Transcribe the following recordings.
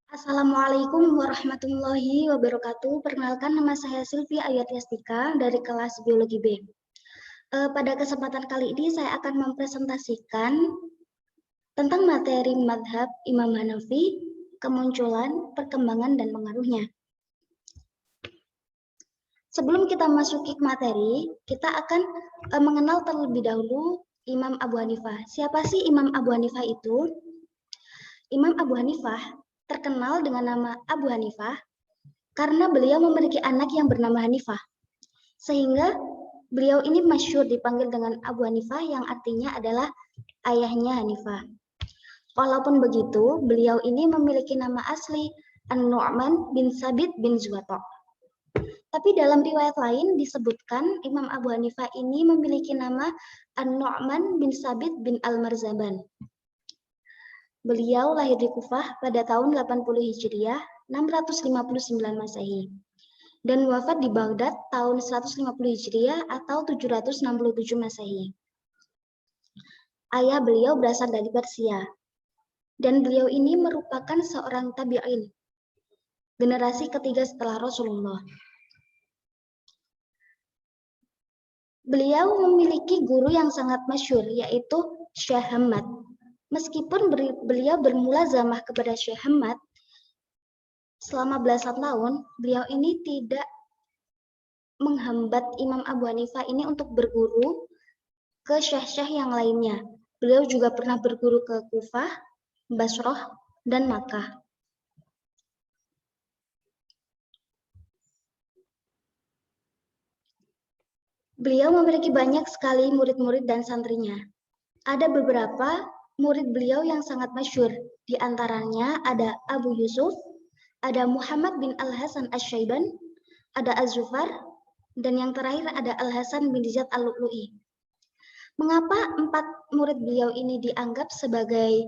Assalamualaikum warahmatullahi wabarakatuh. Perkenalkan, nama saya Sylvia Ayatiastika dari kelas Biologi B. Pada kesempatan kali ini saya akan mempresentasikan tentang materi madhab Imam Hanafi, kemunculan, perkembangan, dan pengaruhnya. Sebelum kita masuki ke materi, kita akan mengenal terlebih dahulu Imam Abu Hanifah. Siapa sih Imam Abu Hanifah itu? Imam Abu Hanifah terkenal dengan nama Abu Hanifah karena beliau memiliki anak yang bernama Hanifah. Sehingga beliau ini masyhur dipanggil dengan Abu Hanifah yang artinya adalah ayahnya Hanifah. Walaupun begitu, beliau ini memiliki nama asli An-Nu'man bin Sabit bin Zuwato. Tapi dalam riwayat lain disebutkan Imam Abu Hanifah ini memiliki nama An-Nu'man bin Sabit bin Al-Marzaban. Beliau lahir di Kufah pada tahun 80 Hijriah, 659 Masehi. Dan wafat di Baghdad tahun 150 Hijriah atau 767 Masehi. Ayah beliau berasal dari Persia. Dan beliau ini merupakan seorang tabi'in, generasi ketiga setelah Rasulullah. Beliau memiliki guru yang sangat masyhur, yaitu Syekh Hamad. Meskipun beliau bermulazamah kepada Syekh Hamad selama belasan tahun, beliau ini tidak menghambat Imam Abu Hanifah ini untuk berguru ke syekh-syekh yang lainnya. Beliau juga pernah berguru ke Kufah, Basrah, dan Makkah. Beliau memiliki banyak sekali murid-murid dan santrinya. Ada beberapa murid beliau yang sangat masyhur. Di antaranya ada Abu Yusuf, ada Muhammad bin Al-Hasan Asy-Syaiban, ada Az-Zufar, dan yang terakhir ada Al-Hasan bin Ziyad Al-Lu'lu'i. Mengapa 4 murid beliau ini dianggap sebagai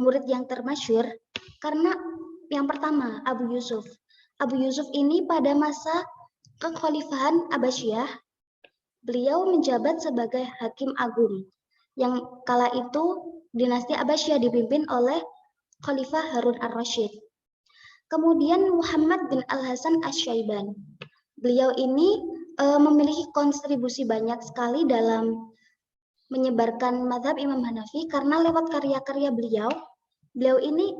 murid yang termasyhur? Karena yang pertama, Abu Yusuf. Abu Yusuf ini pada masa kekhalifahan Abbasiyah, beliau menjabat sebagai Hakim Agung. Yang kala itu dinasti Abbasiyah dipimpin oleh Khalifah Harun ar-Rasyid. Kemudian Muhammad bin Al-Hasan Asy-Syaiban. Beliau ini memiliki kontribusi banyak sekali dalam menyebarkan mazhab Imam Hanafi karena lewat karya-karya beliau ini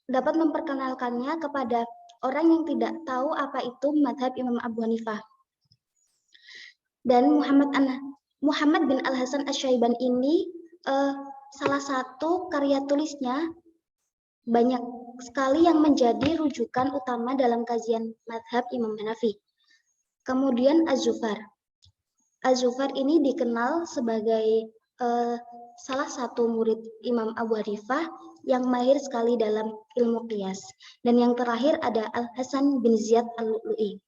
dapat memperkenalkannya kepada orang yang tidak tahu apa itu mazhab Imam Abu Hanifah. Dan Muhammad bin Al-Hasan Asy-Syaiban ini salah satu karya tulisnya banyak sekali yang menjadi rujukan utama dalam kajian mazhab Imam Hanafi. Kemudian Az-Zufar. Az-Zufar ini dikenal sebagai salah satu murid Imam Abu Hanifah yang mahir sekali dalam ilmu qiyas. Dan yang terakhir ada Al-Hasan bin Ziyad Al-Lu'lu'i.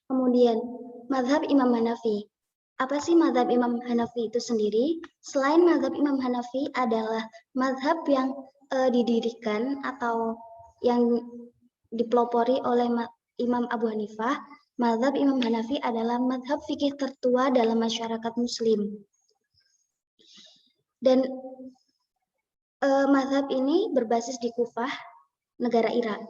Kemudian, mazhab Imam Hanafi. Apa sih mazhab Imam Hanafi itu sendiri? Selain mazhab Imam Hanafi adalah mazhab yang didirikan atau yang dipelopori oleh Imam Abu Hanifah, mazhab Imam Hanafi adalah mazhab fikih tertua dalam masyarakat Muslim. Dan mazhab ini berbasis di Kufah, negara Irak.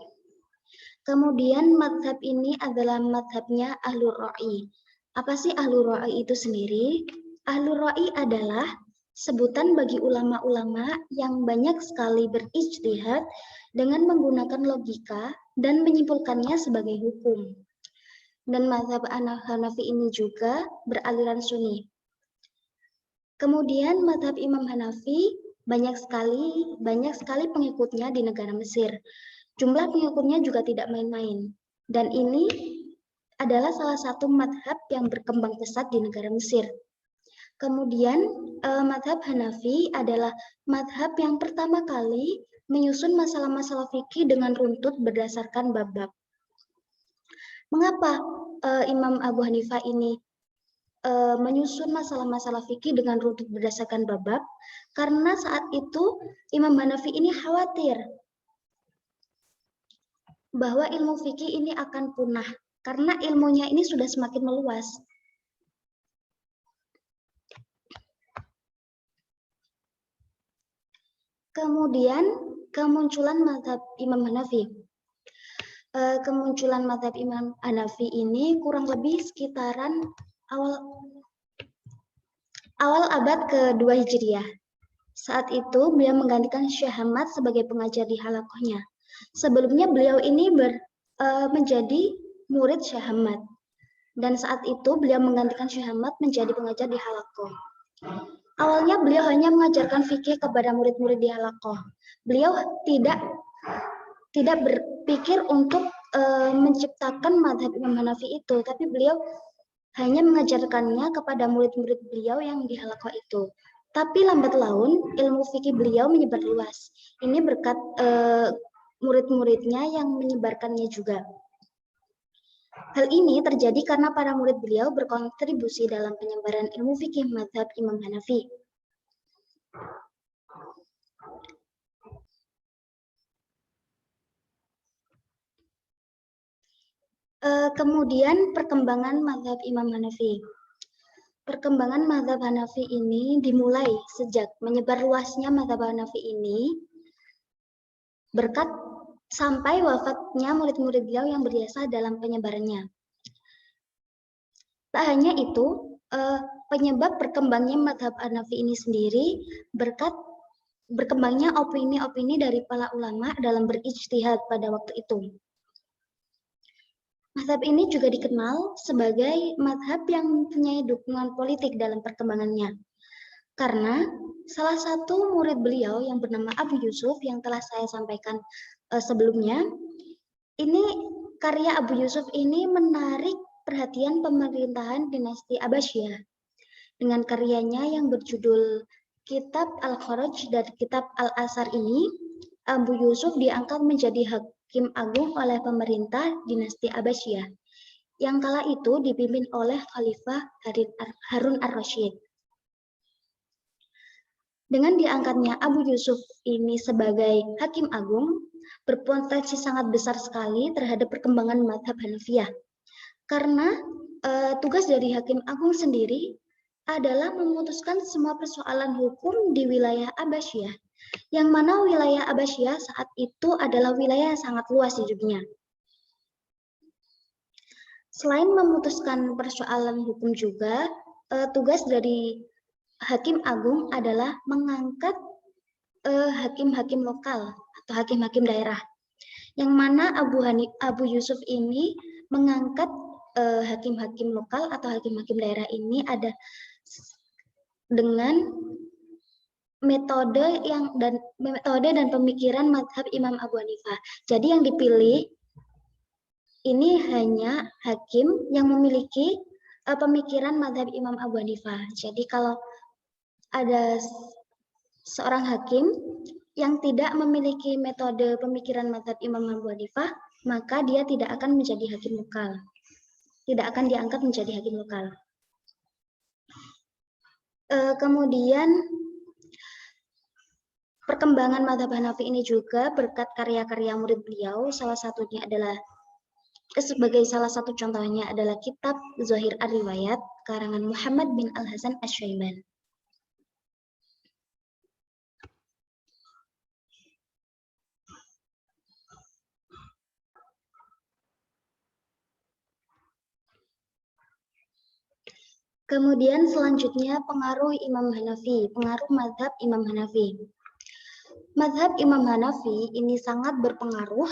Kemudian mazhab ini adalah mazhabnya Ahlur Ra'i. Apa sih Ahlur Ra'i itu sendiri? Ahlur Ra'i adalah sebutan bagi ulama-ulama yang banyak sekali berijtihad dengan menggunakan logika dan menyimpulkannya sebagai hukum. Dan mazhab Hanafi ini juga beraliran Sunni. Kemudian mazhab Imam Hanafi banyak sekali pengikutnya di negara Mesir. Jumlah pengikutnya juga tidak main-main. Dan ini adalah salah satu madhab yang berkembang pesat di negara Mesir. Kemudian madhab Hanafi adalah madhab yang pertama kali menyusun masalah-masalah fikih dengan runtut berdasarkan bab-bab. Mengapa Imam Abu Hanifah ini menyusun masalah-masalah fikih dengan runtut berdasarkan bab-bab, karena saat itu Imam Hanafi ini khawatir bahwa ilmu fikih ini akan punah karena ilmunya ini sudah semakin meluas. Kemudian kemunculan mazhab Imam Hanafi. Kemunculan mazhab Imam Hanafi ini kurang lebih sekitaran awal abad ke-2 Hijriah. Saat itu beliau menggantikan Syekh Ahmad sebagai pengajar di halakohnya. Sebelumnya beliau ini menjadi murid Syekh Ahmad. Dan saat itu beliau menggantikan Syekh Ahmad menjadi pengajar di halakoh. Awalnya beliau hanya mengajarkan fikih kepada murid-murid di halakoh. Beliau tidak berpikir untuk menciptakan mazhab Imam Hanafi itu, tapi beliau hanya mengajarkannya kepada murid-murid beliau yang di halakoh itu. Tapi lambat laun ilmu fikih beliau menyebar luas. Ini berkat murid-muridnya yang menyebarkannya juga. Hal ini terjadi karena para murid beliau berkontribusi dalam penyebaran ilmu fikih mazhab Imam Hanafi. Kemudian perkembangan mazhab Imam Hanafi. Perkembangan mazhab Hanafi ini dimulai sejak menyebar luasnya mazhab Hanafi ini berkat sampai wafatnya murid-murid beliau yang berjasa dalam penyebarannya. Tak hanya itu, penyebab berkembangnya mazhab Hanafi ini sendiri berkat berkembangnya opini-opini dari para ulama dalam berijtihad pada waktu itu. Mazhab ini juga dikenal sebagai mazhab yang mempunyai dukungan politik dalam perkembangannya. Karena salah satu murid beliau yang bernama Abu Yusuf yang telah saya sampaikan sebelumnya, ini karya Abu Yusuf ini menarik perhatian pemerintahan dinasti Abbasiyah. Dengan karyanya yang berjudul Kitab Al-Kharaj dan Kitab Al-Asar ini, Abu Yusuf diangkat menjadi Hakim Agung oleh pemerintah dinasti Abbasiyah, yang kala itu dipimpin oleh Khalifah Harun ar-Rasyid. Dengan diangkatnya Abu Yusuf ini sebagai Hakim Agung, berpotensi sangat besar sekali terhadap perkembangan mazhab Hanafiyah. Karena tugas dari Hakim Agung sendiri adalah memutuskan semua persoalan hukum di wilayah Abbasiyah, yang mana wilayah Abbasiyah saat itu adalah wilayah yang sangat luas di dunia. Selain memutuskan persoalan hukum juga, tugas dari Hakim Agung adalah mengangkat hakim-hakim lokal atau hakim-hakim daerah, yang mana Abu Yusuf ini mengangkat hakim-hakim lokal atau hakim-hakim daerah ini ada dengan metode dan pemikiran mazhab Imam Abu Hanifah. Jadi yang dipilih ini hanya hakim yang memiliki pemikiran mazhab Imam Abu Hanifah. Jadi kalau ada seorang hakim yang tidak memiliki metode pemikiran mazhab Imam Abu Hanifah, maka dia tidak akan menjadi hakim lokal. Tidak akan diangkat menjadi hakim lokal. Kemudian perkembangan mazhab Hanafi ini juga berkat karya-karya murid beliau, salah satunya adalah sebagai salah satu contohnya adalah kitab Zahir Ar-Riwayat karangan Muhammad bin Al-Hasan Asy-Syaiban. Kemudian selanjutnya pengaruh Imam Hanafi, pengaruh mazhab Imam Hanafi. Mazhab Imam Hanafi ini sangat berpengaruh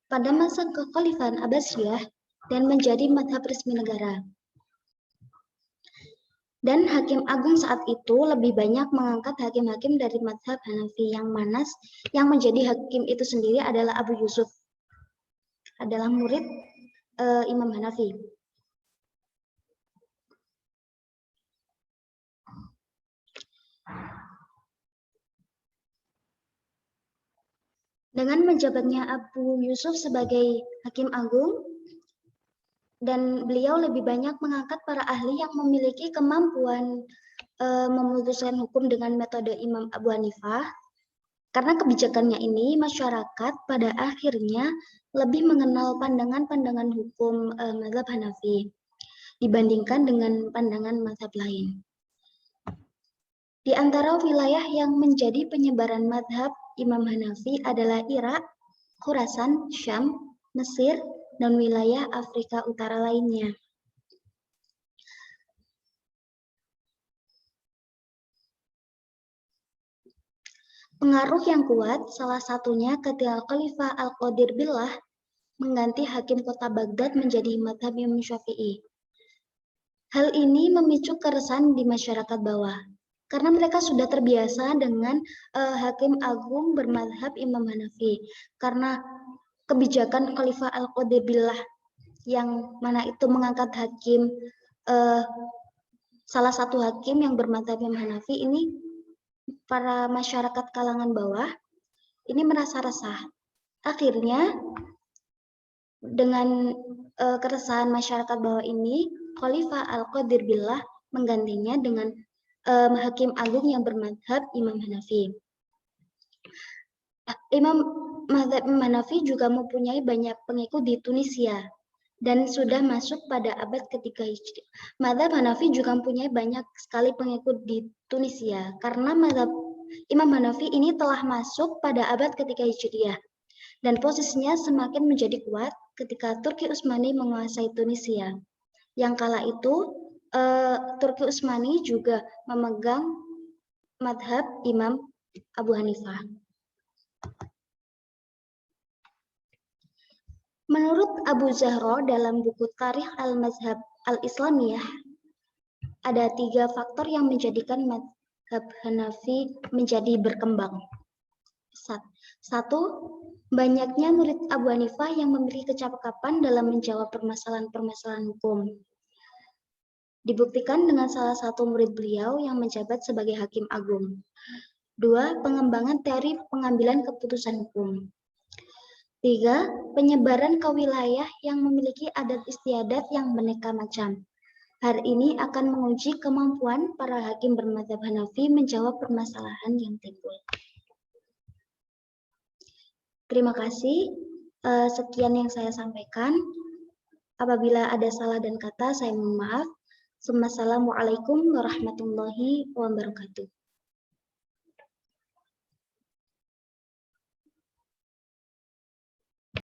pada masa kekhalifahan Abbasiyah dan menjadi mazhab resmi negara. Dan Hakim Agung saat itu lebih banyak mengangkat hakim-hakim dari mazhab Hanafi yang menjadi hakim itu sendiri adalah Abu Yusuf, adalah murid Imam Hanafi. Dengan menjabatnya Abu Yusuf sebagai Hakim Agung, dan beliau lebih banyak mengangkat para ahli yang memiliki kemampuan memutuskan hukum dengan metode Imam Abu Hanifah. Karena kebijakannya ini, masyarakat pada akhirnya lebih mengenal pandangan-pandangan hukum mazhab Hanafi dibandingkan dengan pandangan mazhab lain. Di antara wilayah yang menjadi penyebaran mazhab Imam Hanafi adalah Irak, Khurasan, Syam, Mesir, dan wilayah Afrika Utara lainnya. Pengaruh yang kuat salah satunya ketika Khalifah Al-Qadir Billah mengganti hakim kota Baghdad menjadi mazhab Imam Syafi'i. Hal ini memicu keresahan di masyarakat bawah, karena mereka sudah terbiasa dengan hakim agung bermadhab Imam Hanafi, karena kebijakan Khalifah Al-Qadir Billah yang mana itu mengangkat hakim, salah satu hakim yang bermadhab Imam Hanafi ini, para masyarakat kalangan bawah ini merasa resah. Akhirnya dengan keresahan masyarakat bawah ini, Khalifah Al-Qadir Billah menggantinya dengan hakim agung yang bermadhab Imam Hanafi. Mazhab Imam Hanafi juga mempunyai banyak pengikut di Tunisia dan sudah masuk pada abad ketiga Hijriah. Mazhab Hanafi juga mempunyai banyak sekali pengikut di Tunisia karena mazhab Imam Hanafi ini telah masuk pada abad ketiga Hijriah dan posisinya semakin menjadi kuat ketika Turki Utsmani menguasai Tunisia. Yang kala itu Turki Utsmani juga memegang mazhab Imam Abu Hanifah. Menurut Abu Zahro dalam buku Tarikh Al-Mazhab Al-Islamiyah, ada 3 faktor yang menjadikan mazhab Hanafi menjadi berkembang. 1. Banyaknya murid Abu Hanifah yang memiliki kecakapan dalam menjawab permasalahan-permasalahan hukum. Dibuktikan dengan salah satu murid beliau yang menjabat sebagai hakim agung. 2. Pengembangan teori pengambilan keputusan hukum. 3. Penyebaran ke wilayah yang memiliki adat istiadat yang beraneka macam. Hal ini akan menguji kemampuan para hakim bermadzhab Hanafi menjawab permasalahan yang timbul. Terima kasih. Sekian yang saya sampaikan. Apabila ada salah dan kata, saya mohon maaf. Wassalamualaikum warahmatullahi wabarakatuh.